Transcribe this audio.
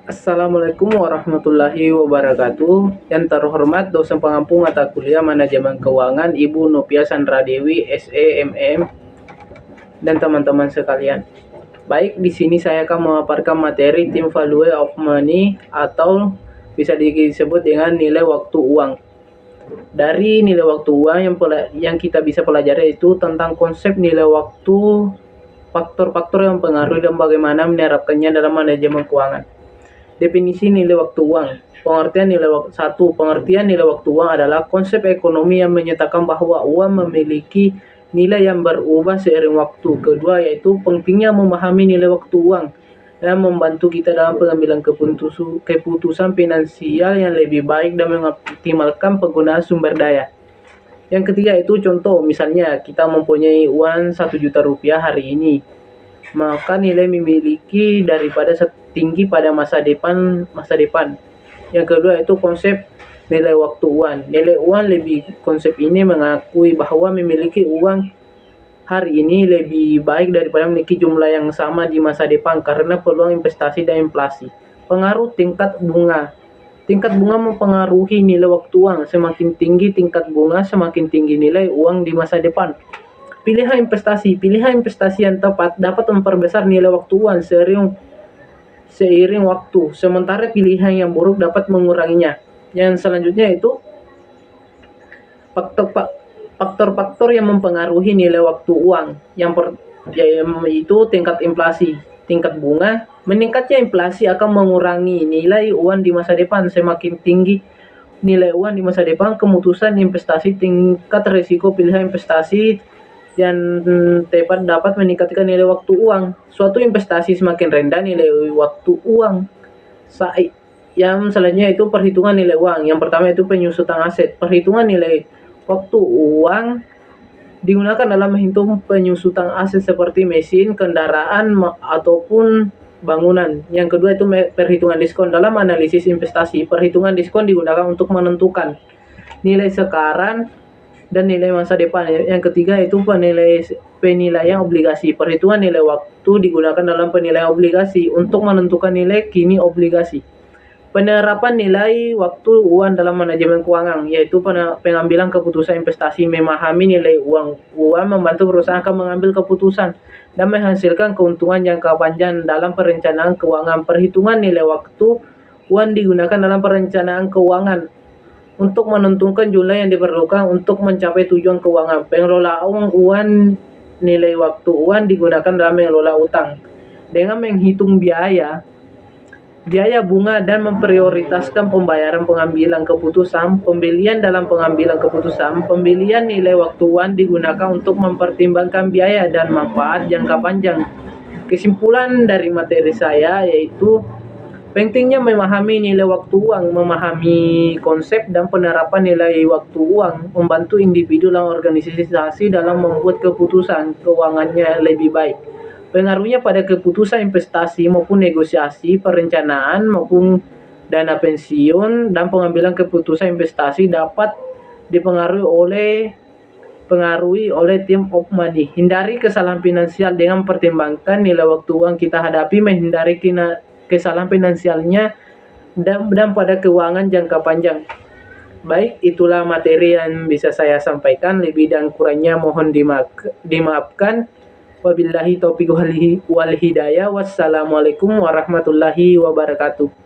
Assalamualaikum warahmatullahi wabarakatuh. Yang terhormat dosen pengampu mata kuliah Manajemen Keuangan Ibu Nopia Sandra Dewi SEMM dan teman-teman sekalian. Baik, di sini saya akan memaparkan materi Team Value of Money atau bisa disebut dengan nilai waktu uang. Dari nilai waktu uang yang kita bisa pelajari itu tentang konsep nilai waktu, faktor-faktor yang mempengaruhi dan bagaimana menerapkannya dalam manajemen keuangan. Definisi nilai waktu uang. Pengertian nilai waktu uang adalah konsep ekonomi yang menyatakan bahwa uang memiliki nilai yang berubah seiring waktu. Kedua, yaitu pentingnya memahami nilai waktu uang dan membantu kita dalam pengambilan keputusan finansial yang lebih baik dan mengoptimalkan penggunaan sumber daya. Yang ketiga itu contoh, misalnya kita mempunyai uang 1 juta rupiah hari ini, maka nilai memiliki daripada tinggi pada masa depan. Yang kedua itu konsep nilai waktu uang. Nilai uang konsep ini mengakui bahwa memiliki uang hari ini lebih baik daripada memiliki jumlah yang sama di masa depan karena peluang investasi dan inflasi. Pengaruh tingkat bunga. Tingkat bunga mempengaruhi nilai waktu uang. Semakin tinggi tingkat bunga, semakin tinggi nilai uang di masa depan. Pilihan investasi. Pilihan investasi yang tepat dapat memperbesar nilai waktu uang seiring waktu, sementara pilihan yang buruk dapat menguranginya. Yang selanjutnya itu faktor-faktor yang mempengaruhi nilai waktu uang. Yaitu tingkat inflasi. Tingkat bunga, meningkatnya inflasi akan mengurangi nilai uang di masa depan. Semakin tinggi nilai uang di masa depan, keputusan investasi, tingkat risiko pilihan investasi yang tepat dapat meningkatkan nilai waktu uang. Suatu investasi semakin rendah nilai waktu uang. Yang selanjutnya itu perhitungan nilai uang. Yang pertama itu penyusutan aset. Perhitungan nilai waktu uang digunakan dalam menghitung penyusutan aset seperti mesin, kendaraan, ataupun bangunan. Yang kedua itu perhitungan diskon. Dalam analisis investasi, perhitungan diskon digunakan untuk menentukan nilai sekarang dan nilai masa depan. Yang ketiga itu penilaian obligasi. Perhitungan nilai waktu digunakan dalam penilaian obligasi untuk menentukan nilai kini obligasi. Penerapan nilai waktu uang dalam manajemen keuangan, yaitu pengambilan keputusan investasi. Memahami nilai uang membantu perusahaan akan mengambil keputusan dan menghasilkan keuntungan jangka panjang dalam perencanaan keuangan. Perhitungan nilai waktu uang digunakan dalam perencanaan keuangan untuk menentukan jumlah yang diperlukan untuk mencapai tujuan keuangan. Pengelolaan uang. Nilai waktu uang digunakan dalam mengelola utang dengan menghitung biaya bunga dan memprioritaskan pembayaran pengambilan keputusan. Pembelian dalam pengambilan keputusan. Pembelian nilai waktu uang digunakan untuk mempertimbangkan biaya dan manfaat jangka panjang. Kesimpulan dari materi saya yaitu pentingnya memahami nilai waktu uang. Memahami konsep dan penerapan nilai waktu uang membantu individu dan organisasi dalam membuat keputusan keuangannya lebih baik. Pengaruhnya pada keputusan investasi maupun negosiasi, perencanaan maupun dana pensiun dan pengambilan keputusan investasi dapat dipengaruhi oleh team of money. Hindari kesalahan finansial dengan pertimbangkan nilai waktu uang kita hadapi, menghindari kesalahan finansialnya dan pada keuangan jangka panjang. Baik, itulah materi yang bisa saya sampaikan. Lebih dan kurangnya mohon dimaafkan. Wabillahi taufiq wal hidayah. Wassalamualaikum warahmatullahi wabarakatuh.